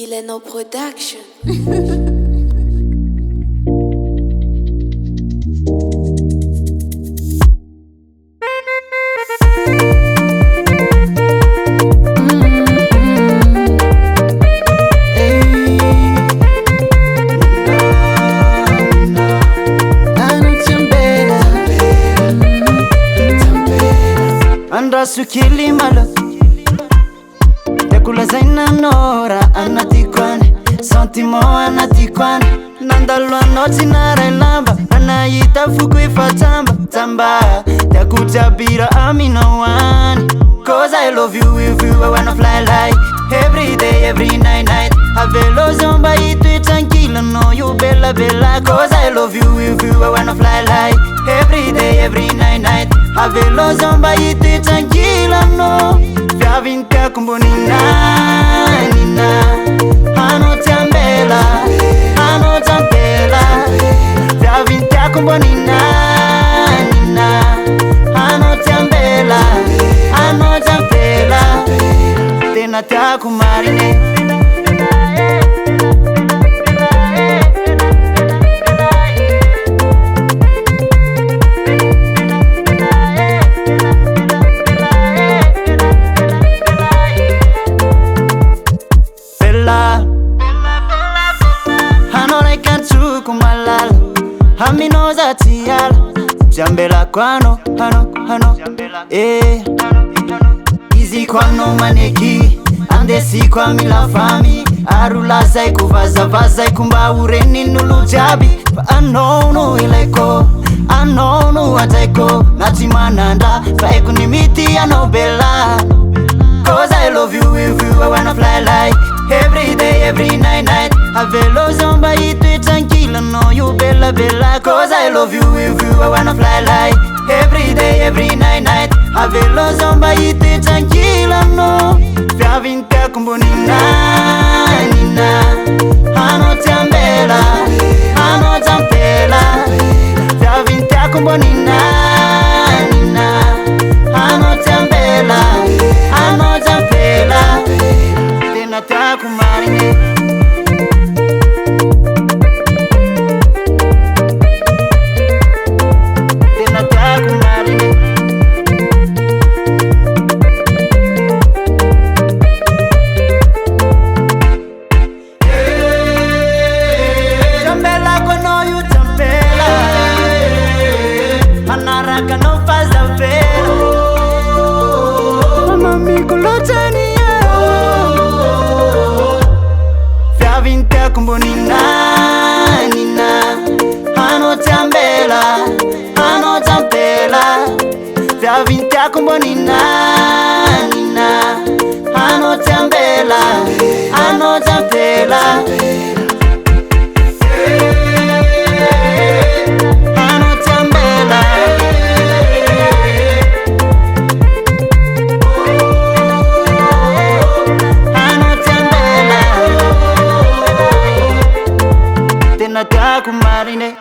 Ileno Production. Andrasu kilimala yakula zaina nora anatikwane sentiment anatikwane nandalwa noti narailamba anayita fuku ifatamba tamba yakutabira amino one. Cause I love you with you, I wanna fly like every day, every night. Avelo zomba itu tranquila, no you bella bella. Cause I love you with you, I wanna fly like every day, every night. Avelo zomba itu tranquila, no vya vinta kumbonina nina. Ano tambela, ano tambela. Vya vinta kumbonina nina. Ano tambela, ano tambela. Tena taku marine. Haminoza tiala jambela kwano hano izi kwano maneki andesi kwa mila fami arula zai kuvaza vaza kumba ureni nulu jabi fa anono ileko anono ataiko natimananda fa ekunimiti anobela. Cause I love you with you, I wanna fly like every day, every night. Avelo zomba itu tranquila, no you bella bella. Cause I love you with you, I wanna fly like every day, every night. Avelo zomba itu tranquila, no vya vinta kumbonina nina. Ano tambela, ano tambela. Vya vinta kumbonina nina. Ano tambela, ano tambela. Tena taku marine. Tena taku marine. Tambela kono you tambela. Anaraka no faza vela. Mami kulotani ya. Vya vinta kumbonina nina. Ano tambela, ano tambela. Vya vinta kumbonina nina. Ano tambela, ano tambela. Ano tambela. Ano tambela. Tena taku marine.